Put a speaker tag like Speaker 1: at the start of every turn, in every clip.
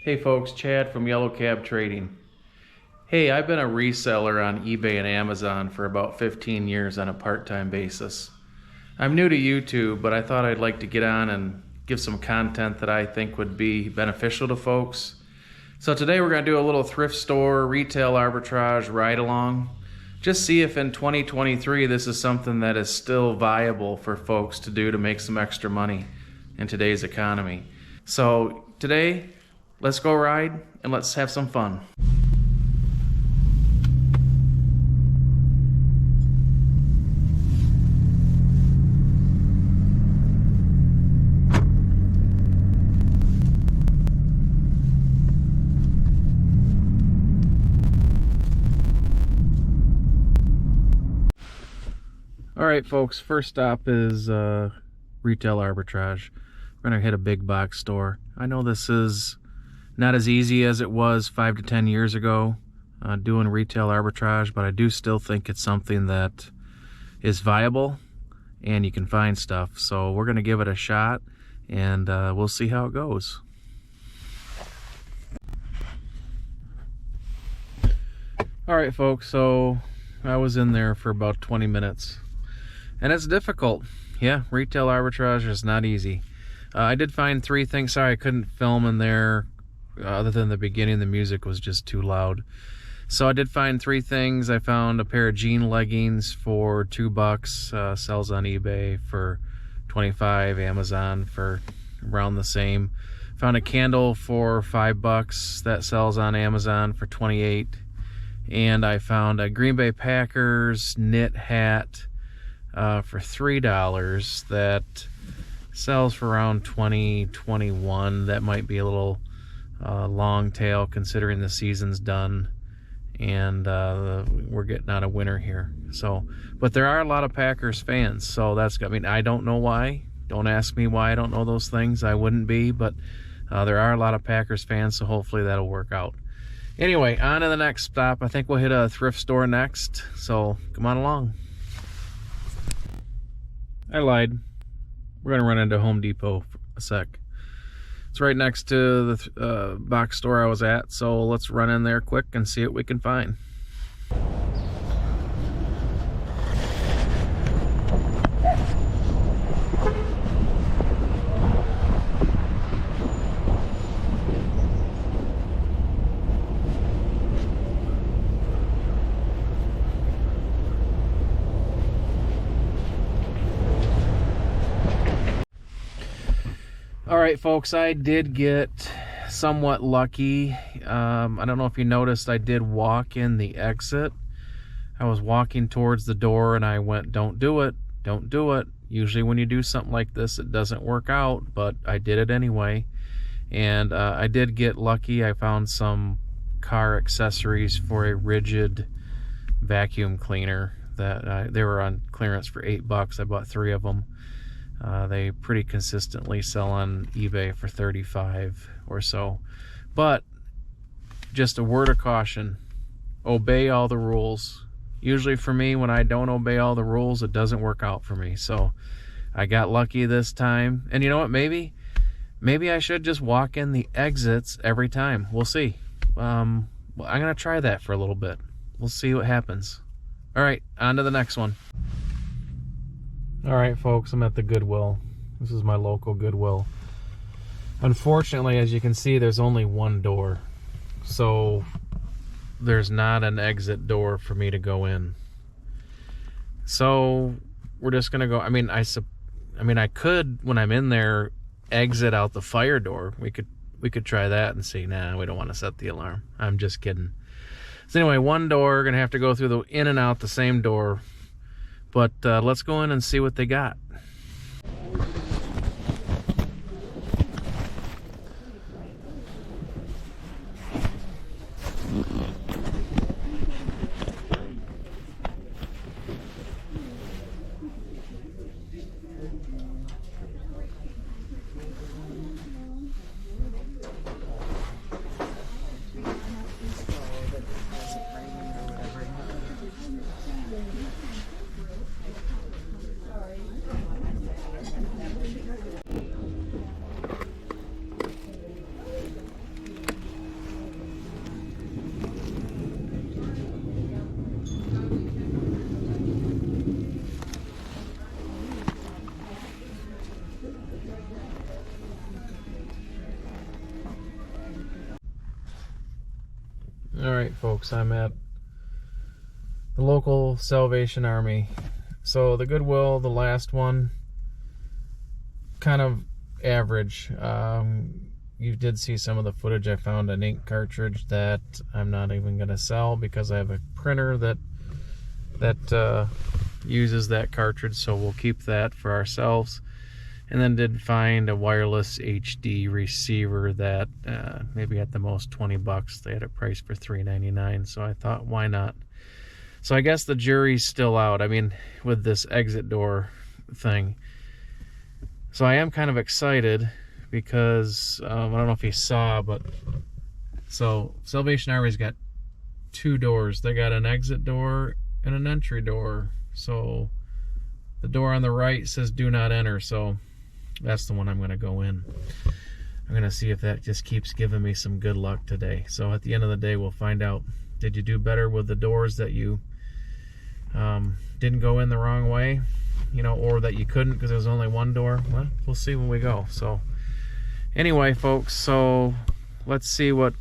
Speaker 1: Hey folks, Chad from Yellow Cab Trading. Hey, I've been a reseller on eBay and Amazon for about 15 years on a part-time basis. I'm new to YouTube, but I thought I'd like to get on and give some content that I think would be beneficial to folks. So today we're going to do a little thrift store, retail arbitrage ride-along. Just see if in 2023 this is something that is still viable for folks to do to make some extra money in today's economy. So today, let's go ride and let's have some fun. All right, folks, first stop is retail arbitrage. We're gonna hit a big box store. I know this is not as easy as it was 5 to 10 years ago doing retail arbitrage, but I do still think it's something that is viable and you can find stuff. So we're gonna give it a shot and we'll see how it goes. All right, folks, so I was in there for about 20 minutes and it's difficult. Yeah, retail arbitrage is not easy. I did find 3 things. Sorry, I couldn't film in there other than the beginning. The music was just too loud. So I did find 3 things. I found a pair of jean leggings for $2, sells on eBay for $25, Amazon for around the same. Found a candle for $5 that sells on Amazon for $28. And I found a Green Bay Packers knit hat for $3 that sells for around $20, $21. That might be a little long tail considering the season's done and we're getting out of winter here. So, but there are a lot of Packers fans, so that's, I mean, I don't know why. Don't ask me why I don't know those things. I wouldn't be, but there are a lot of Packers fans, so hopefully that'll work out. Anyway, on to the next stop. I think we'll hit a thrift store next, so come on along. I lied. We're gonna run into Home Depot for a sec. It's right next to the box store I was at, so let's run in there quick and see what we can find. All right, folks, I did get somewhat lucky. I don't know if you noticed, I did walk in the exit. I was walking towards the door and I went, don't do it, don't do it. Usually when you do something like this, it doesn't work out, but I did it anyway. And I did get lucky. I found some car accessories for a rigid vacuum cleaner that they were on clearance for $8. I bought 3 of them. They pretty consistently sell on eBay for $35 or so. But just a word of caution, obey all the rules. Usually for me, when I don't obey all the rules, it doesn't work out for me. So I got lucky this time. And you know what, maybe I should just walk in the exits every time. We'll see. I'm gonna try that for a little bit. We'll see what happens. All right, on to the next one. All right, folks, I'm at the Goodwill. This is my local Goodwill. Unfortunately, as you can see, there's only one door. So there's not an exit door for me to go in. So we're just gonna go, I mean, I could, when I'm in there, exit out the fire door. We could try that and see. Nah, we don't want to set the alarm. I'm just kidding. So anyway, one door, gonna have to go through the in and out the same door. But let's go in and see what they got. Alright folks, I'm at the local Salvation Army. So the Goodwill, the last one, kind of average. You did see some of the footage. I found an ink cartridge that I'm not even going to sell because I have a printer that uses that cartridge, so we'll keep that for ourselves. And then did find a wireless HD receiver that maybe at the most 20 bucks. They had it priced for $3.99, so I thought, why not? So I guess the jury's still out. I mean, with this exit door thing. So I am kind of excited because I don't know if you saw, but so Salvation Army's got two doors. They got an exit door and an entry door. So the door on the right says do not enter, so that's the one I'm going to go in. I'm going to see if that just keeps giving me some good luck today. So at the end of the day, we'll find out, did you do better with the doors that you didn't go in the wrong way, you know, or that you couldn't because there was only one door? Well, we'll see when we go. So anyway, folks, so let's see what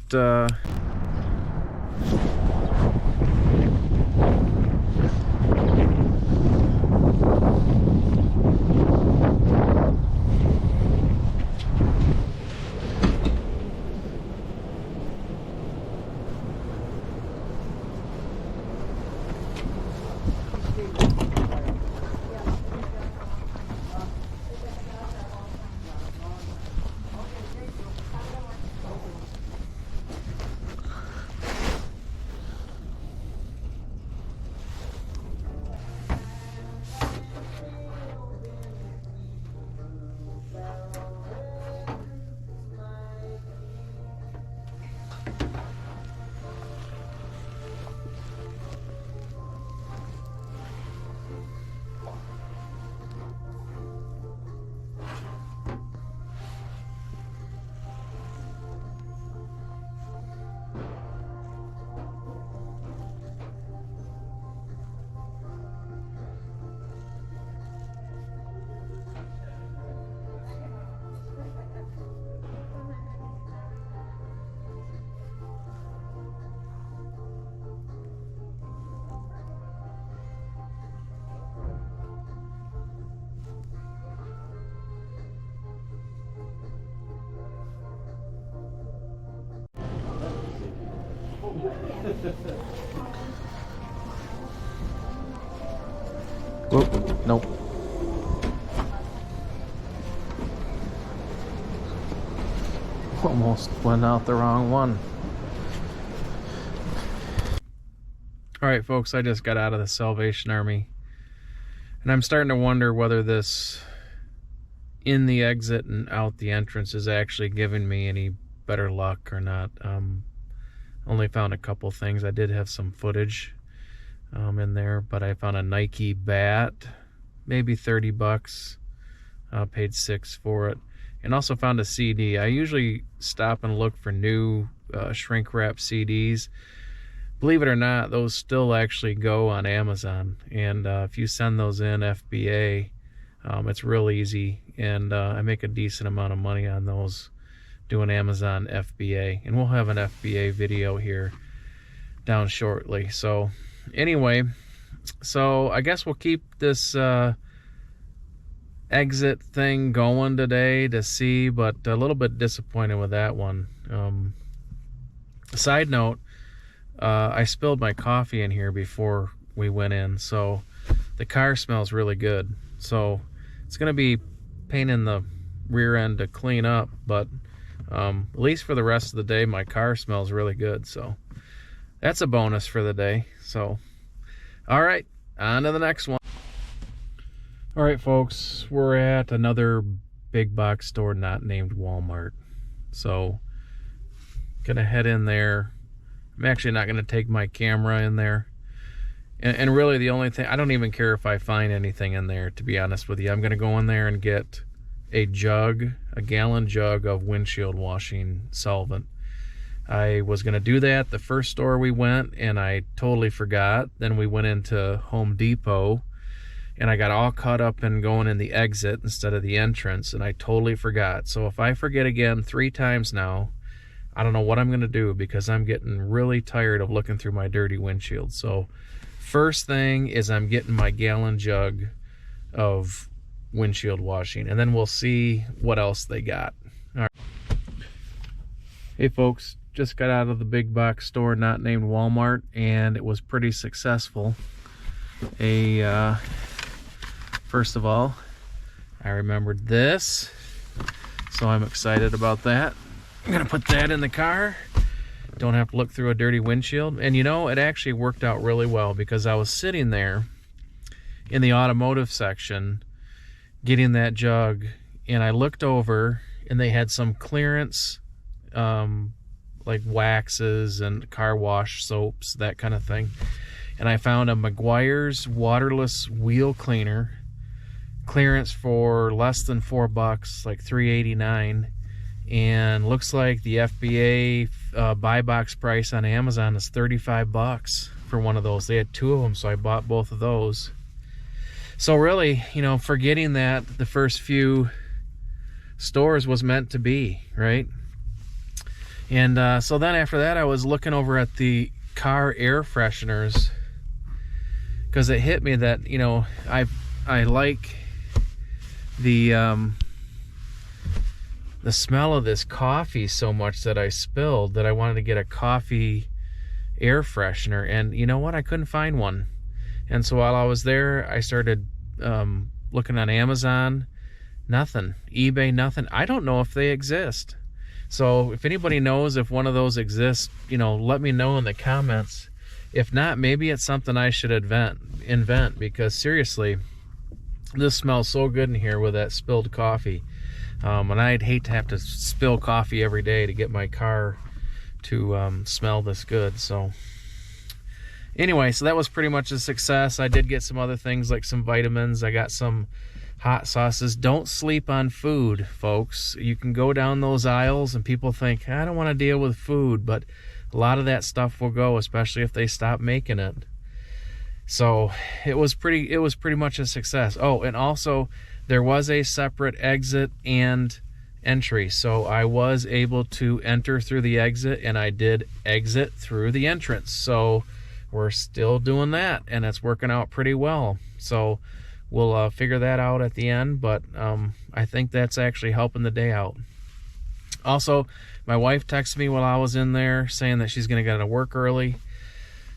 Speaker 1: whoop, nope. Almost went out the wrong one. Alright folks, I just got out of the Salvation Army, and I'm starting to wonder whether this in the exit and out the entrance is actually giving me any better luck or not. Only found a couple things. I did have some footage in there, but I found a Nike bat, maybe 30 bucks. Paid $6 for it, and also found a CD. I usually stop and look for new shrink wrap CDs. Believe it or not, those still actually go on Amazon, and if you send those in FBA, it's real easy, and I make a decent amount of money on those doing Amazon FBA, and we'll have an FBA video here down shortly. So anyway, so I guess we'll keep this exit thing going today to see, but a little bit disappointed with that one. Side note, I spilled my coffee in here before we went in, so the car smells really good. So it's gonna be pain in the rear end to clean up, but at least for the rest of the day, my car smells really good. So that's a bonus for the day. So, all right, on to the next one. All right, folks, we're at another big box store not named Walmart. So, gonna head in there. I'm actually not gonna take my camera in there. And really the only thing, I don't even care if I find anything in there, to be honest with you. I'm gonna go in there and get a gallon jug of windshield washing solvent. I was gonna do that the first store we went, and I totally forgot. Then we went into Home Depot, and I got all caught up in going in the exit instead of the entrance, and I totally forgot. So if I forget again 3 times now, I don't know what I'm going to do because I'm getting really tired of looking through my dirty windshield. So first thing is I'm getting my gallon jug of windshield washing, and then we'll see what else they got. All right. Hey folks, just got out of the big box store not named Walmart, and it was pretty successful. First of all, I remembered this, so I'm excited about that. I'm gonna put that in the car. Don't have to look through a dirty windshield. And you know, it actually worked out really well because I was sitting there in the automotive section getting that jug, and I looked over and they had some clearance like waxes and car wash soaps, that kind of thing. And I found a Meguiar's waterless wheel cleaner, clearance for less than $4, like $3.89. And looks like the FBA buy box price on Amazon is $35 for one of those. They had 2 of them, so I bought both of those. So really, you know, forgetting that the first few stores was meant to be, right? And so then after that, I was looking over at the car air fresheners because it hit me that, you know, I like the smell of this coffee so much that I spilled that I wanted to get a coffee air freshener. And you know what? I couldn't find one. And so while I was there, I started looking on Amazon. Nothing. eBay, nothing. I don't know if they exist. So if anybody knows if one of those exists, you know, let me know in the comments. If not, maybe it's something I should invent, because seriously, this smells so good in here with that spilled coffee. And I'd hate to have to spill coffee every day to get my car to smell this good. So anyway, so that was pretty much a success. I did get some other things like some vitamins. I got some hot sauces. Don't sleep on food, folks. You can go down those aisles and people think, I don't want to deal with food, but a lot of that stuff will go, especially if they stop making it. So it was pretty much a success. Oh, and also there was a separate exit and entry. So I was able to enter through the exit, and I did exit through the entrance. So we're still doing that, and it's working out pretty well. So we'll figure that out at the end, but I think that's actually helping the day out. Also, my wife texted me while I was in there saying that she's going to get to work early.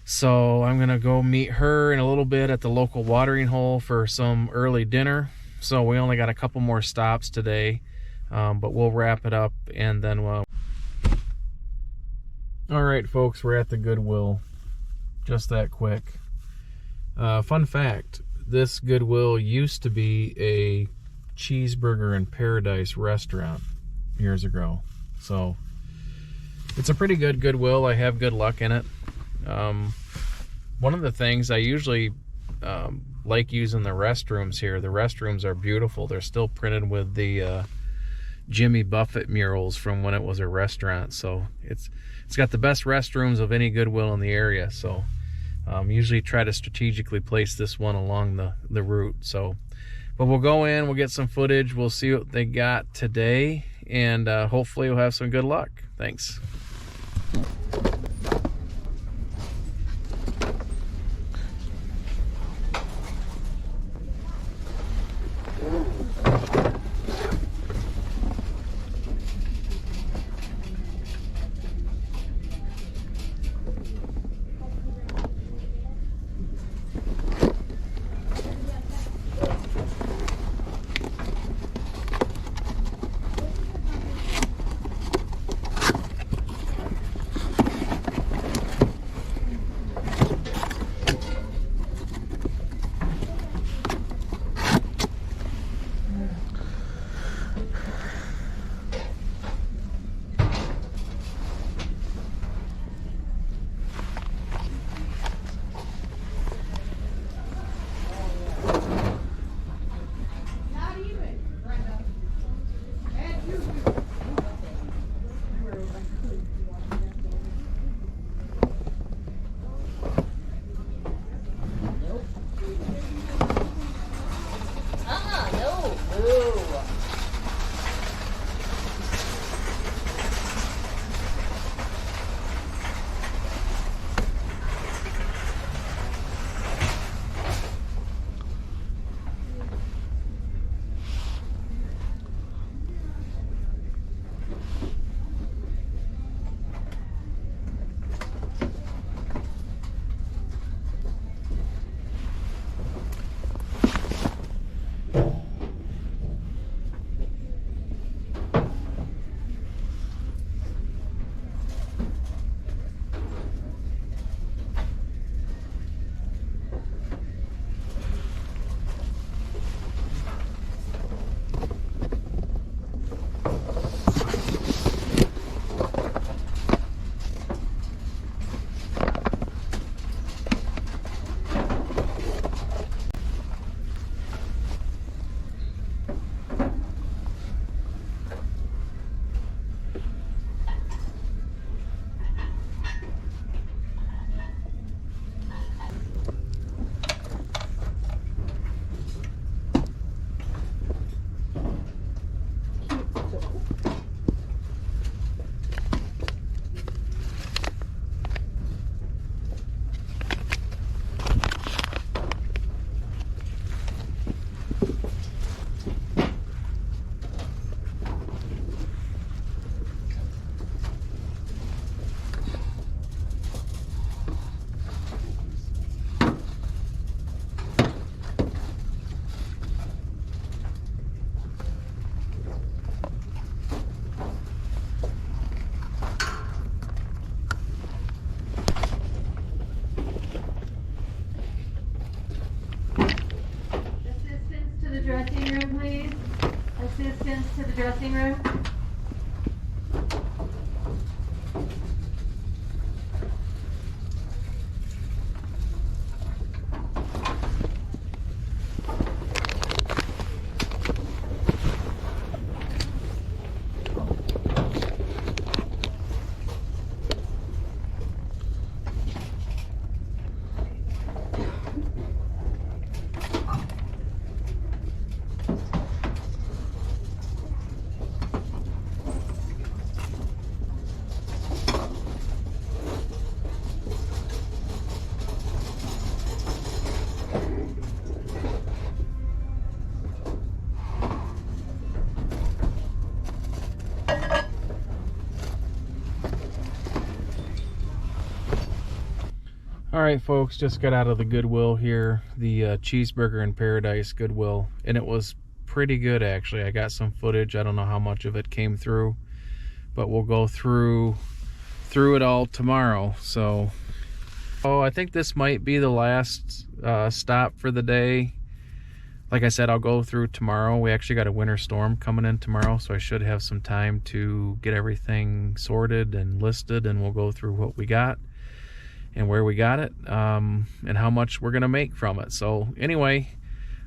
Speaker 1: So I'm going to go meet her in a little bit at the local watering hole for some early dinner. So we only got a couple more stops today, but we'll wrap it up and then we'll... All right, folks, we're at the Goodwill. Just that quick. Fun fact, this Goodwill used to be a cheeseburger in paradise restaurant years ago. So it's a pretty good Goodwill. I have good luck in it. One of the things I usually like using the restrooms here. The restrooms are beautiful. They're still printed with the Jimmy Buffett murals from when it was a restaurant. So it's got the best restrooms of any Goodwill in the area. So usually try to strategically place this one along the route. So, but we'll go in, we'll get some footage, we'll see what they got today, and hopefully we'll have some good luck. Thanks. All right, folks, just got out of the Goodwill here, the Cheeseburger in Paradise Goodwill, and it was pretty good, actually. I got some footage. I don't know how much of it came through, but we'll go through it all tomorrow. So, I think this might be the last stop for the day. Like I said, I'll go through tomorrow. We actually got a winter storm coming in tomorrow, so I should have some time to get everything sorted and listed, and we'll go through what we got and where we got it, and how much we're gonna make from it. So anyway,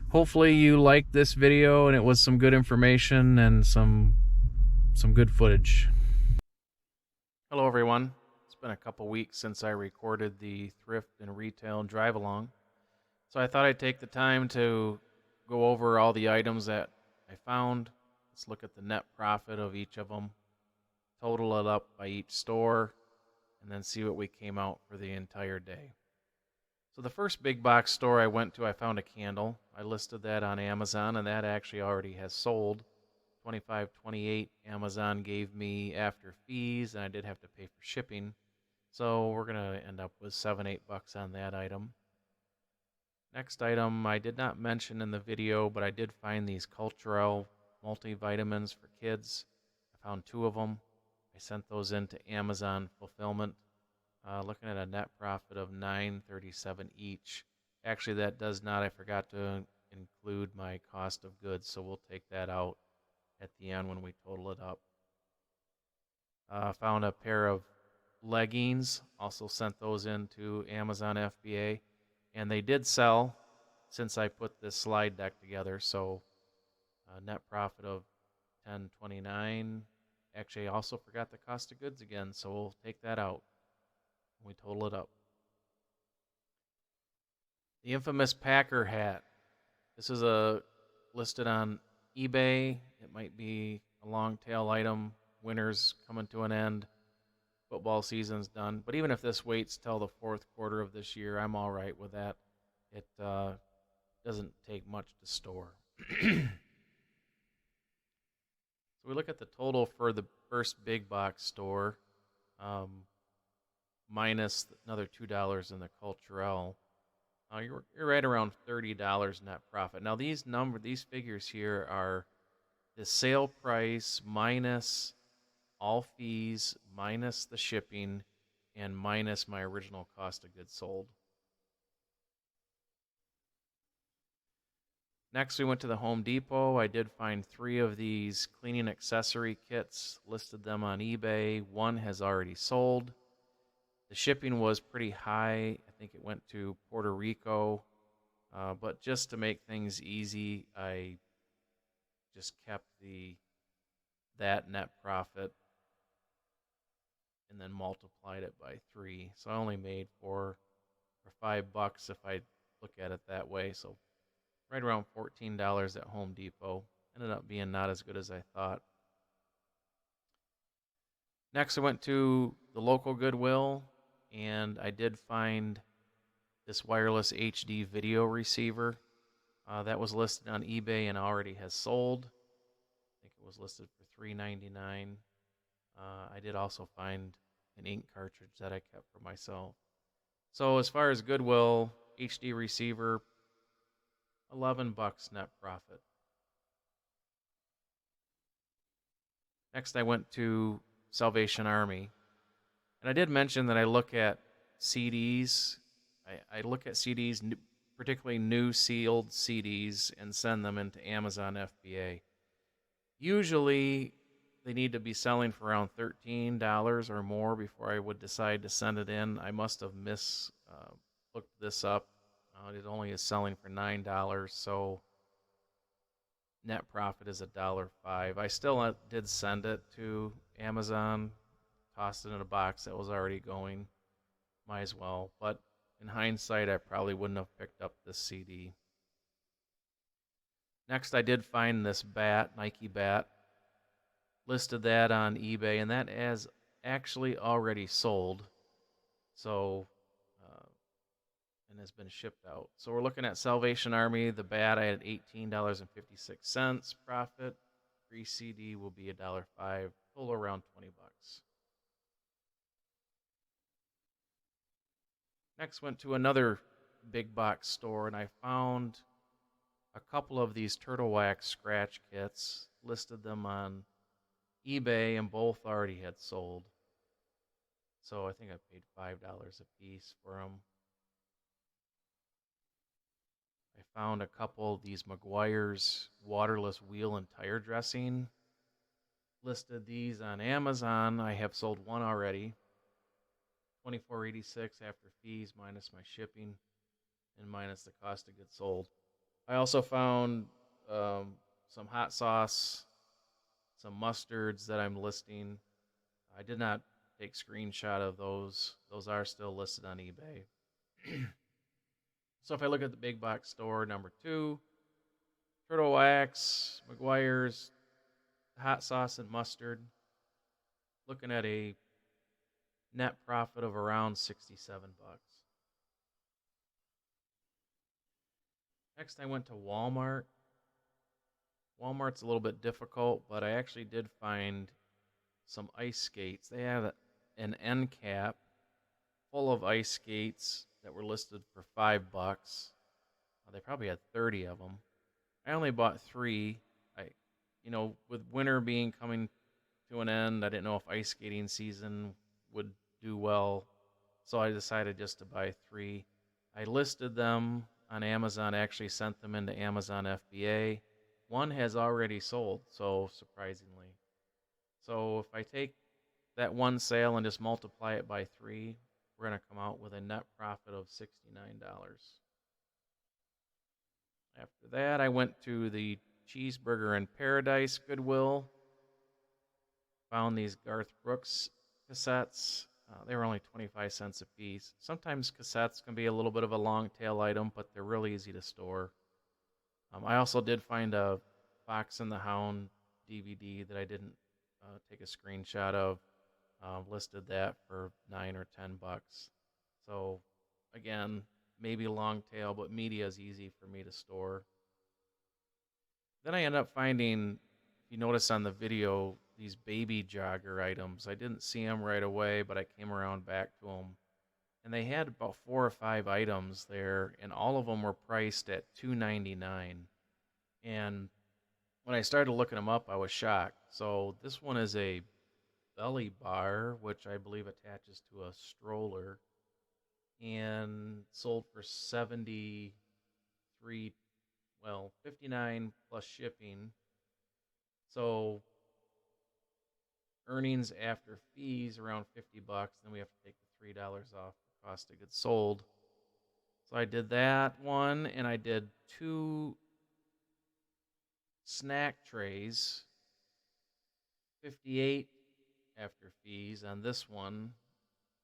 Speaker 1: hopefully you liked this video and it was some good information and some good footage. Hello everyone. It's been a couple weeks since I recorded the thrift and retail drive along, so I thought I'd take the time to go over all the items that I found. Let's look at the net profit of each of them, total it up by each store, and then see what we came out for the entire day. So the first big box store I went to, I found a candle. I listed that on Amazon, and that actually already has sold. $25.28 Amazon gave me after fees, and I did have to pay for shipping. So we're gonna end up with $7-8 on that item. Next item I did not mention in the video, but I did find these Culturel multivitamins for kids. I found 2 of them. I sent those into Amazon fulfillment, looking at a net profit of $9.37 each. Actually, that does not, I forgot to include my cost of goods, so we'll take that out at the end when we total it up. Found a pair of leggings, also sent those into Amazon FBA, and they did sell since I put this slide deck together, so net profit of $10.29. Actually, I also forgot the cost of goods again, so we'll take that out when we total it up. The infamous Packer hat. This is listed on eBay. It might be a long tail item. Winter's coming to an end. Football season's done. But even if this waits till the fourth quarter of this year, I'm all right with that. It doesn't take much to store. So we look at the total for the first big box store, minus another $2 in the Culturel. You're right around $30 net profit. Now these figures here are the sale price minus all fees, minus the shipping, and minus my original cost of goods sold. Next, we went to the Home Depot. I did find 3 of these cleaning accessory kits, listed them on eBay. 1 has already sold. The shipping was pretty high. I think it went to Puerto Rico. But just to make things easy, I just kept that net profit and then multiplied it by 3. So I only made $4 or $5 if I look at it that way. So right around $14 at Home Depot. Ended up being not as good as I thought. Next, I went to the local Goodwill, and I did find this wireless HD video receiver. That was listed on eBay and already has sold. I think it was listed for $3.99. I did also find an ink cartridge that I kept for myself. So as far as Goodwill, HD receiver, $11 net profit. Next, I went to Salvation Army. And I did mention that I look at CDs. I look at CDs, particularly new sealed CDs, and send them into Amazon FBA. Usually, they need to be selling for around $13 or more before I would decide to send it in. I must have looked this up. It only is selling for $9, so net profit is $1.05. I still did send it to Amazon, tossed it in a box that was already going. Might as well, but in hindsight, I probably wouldn't have picked up this CD. Next, I did find this bat, Nike bat. Listed that on eBay, and that has actually already sold. So and has been shipped out. So we're looking at Salvation Army. The bat I had $18.56 profit. Free CD will be $1.05. Total around $20. Next, went to another big box store and I found a couple of these turtle wax scratch kits, listed them on eBay, and both already had sold. So I think I paid $5 a piece for them. I found a couple of these Meguiar's waterless wheel and tire dressing. Listed these on Amazon. I have sold one already. $24.86 after fees minus my shipping and minus the cost of goods sold. I also found some hot sauce, some mustards that I'm listing. I did not take screenshot of those. Those are still listed on eBay. So if I look at the big box store, number 2, Turtle Wax, Meguiar's, hot sauce and mustard, looking at a net profit of around $67. Next I went to Walmart. Walmart's a little bit difficult, but I actually did find some ice skates. They have an end cap full of ice skates that were listed for $5. They probably had 30 of them. I only bought 3. With winter being coming to an end, I didn't know if ice skating season would do well, so I decided just to buy 3. I listed them on Amazon, actually sent them into Amazon FBA. One has already sold, so surprisingly. So if I take that one sale and just multiply it by 3, we're going to come out with a net profit of $69. After that, I went to the Cheeseburger in Paradise Goodwill. Found these Garth Brooks cassettes. They were only 25 cents a piece. Sometimes cassettes can be a little bit of a long tail item, but they're really easy to store. I also did find a Fox and the Hound DVD that I didn't take a screenshot of. Listed that for $9 or $10. So again, maybe long tail, but media is easy for me to store. Then I ended up finding, if you notice on the video, these baby jogger items. I didn't see them right away, but I came around back to them. And they had about 4 or 5 items there, and all of them were priced at $2.99. And when I started looking them up, I was shocked. So this one is a belly bar, which I believe attaches to a stroller, and sold for 59 plus shipping. So earnings after fees around $50. Then we have to take the $3 off the cost of goods sold. So I did that one, and I did 2 snack trays, 58 after fees on this one.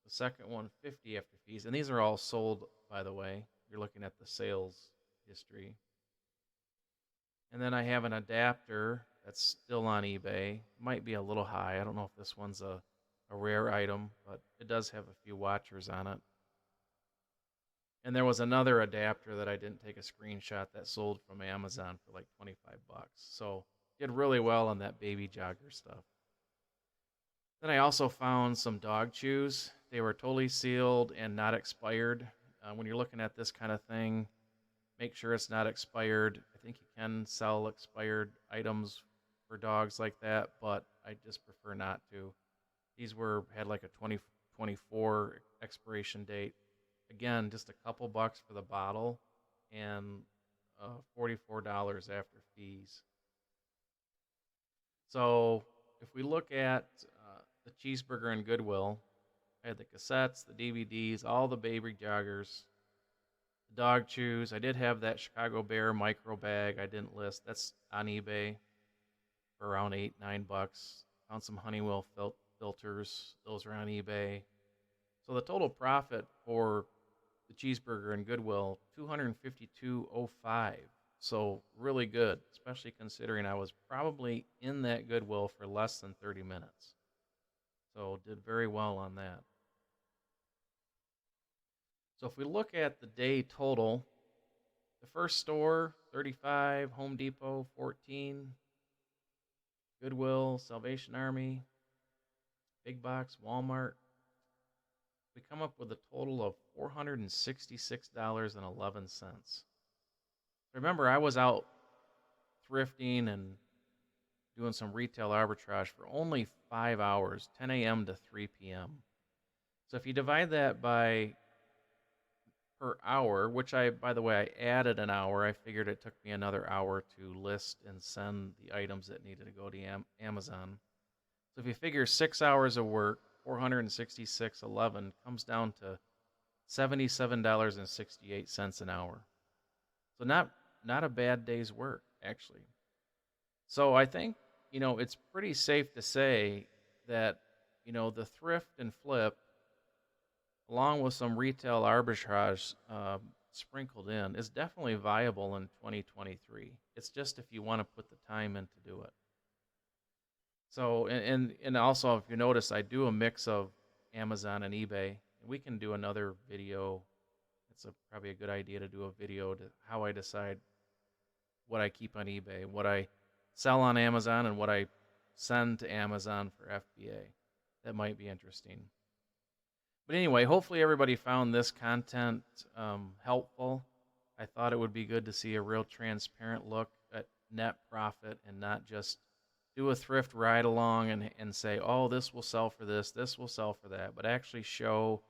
Speaker 1: The second one, 50 after fees. And these are all sold, by the way. You're looking at the sales history. And then I have an adapter that's still on eBay. Might be a little high. I don't know if this one's a rare item, but it does have a few watchers on it. And there was another adapter that I didn't take a screenshot that sold from Amazon for like $25. So did really well on that baby jogger stuff. Then I also found some dog chews. They were totally sealed and not expired. When you're looking at this kind of thing, make sure it's not expired. I think you can sell expired items for dogs like that, but I just prefer not to. These had like a 2024 expiration date. Again, just a couple bucks for the bottle and $44 after fees. So if we look at the Cheeseburger in Goodwill, I had the cassettes, the DVDs, all the baby joggers, the dog chews. I did have that Chicago Bear micro bag I didn't list. That's on eBay for around $8-9. Found some Honeywell filters. Those are on eBay. So the total profit for the Cheeseburger in Goodwill, $252.05. So really good, especially considering I was probably in that Goodwill for less than 30 minutes. So did very well on that. So if we look at the day total, the first store, 35, Home Depot, 14, Goodwill, Salvation Army, Big Box, Walmart, we come up with a total of $466.11. Remember, I was out thrifting and doing some retail arbitrage for only 5 hours, 10 a.m. to 3 p.m. So if you divide that by per hour, which by the way, I added an hour. I figured it took me another hour to list and send the items that needed to go to Amazon. So if you figure 6 hours of work, 466.11 comes down to $77.68 an hour. So not a bad day's work, actually. So I think, it's pretty safe to say that, the thrift and flip, along with some retail arbitrage sprinkled in, is definitely viable in 2023. It's just if you want to put the time in to do it. So, and also, if you notice, I do a mix of Amazon and eBay. We can do another video. It's probably a good idea to do a video to how I decide what I keep on eBay, what I sell on Amazon, and what I send to Amazon for FBA. That might be interesting. But anyway, hopefully everybody found this content helpful. I thought it would be good to see a real transparent look at net profit and not just do a thrift ride along and say, oh, this will sell for this will sell for that, but actually show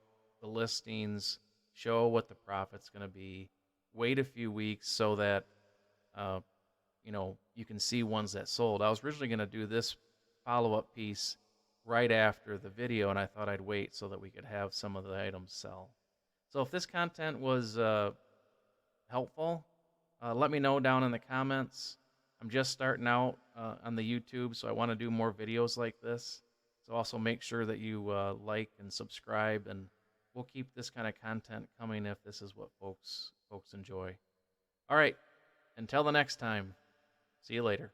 Speaker 1: the listings, show what the profit's going to be, wait a few weeks so that you can see ones that sold. I was originally going to do this follow-up piece right after the video, and I thought I'd wait so that we could have some of the items sell. So if this content was helpful, let me know down in the comments. I'm just starting out on the YouTube, so I want to do more videos like this. So also make sure that you like and subscribe, and we'll keep this kind of content coming if this is what folks enjoy. All right, until the next time, see you later.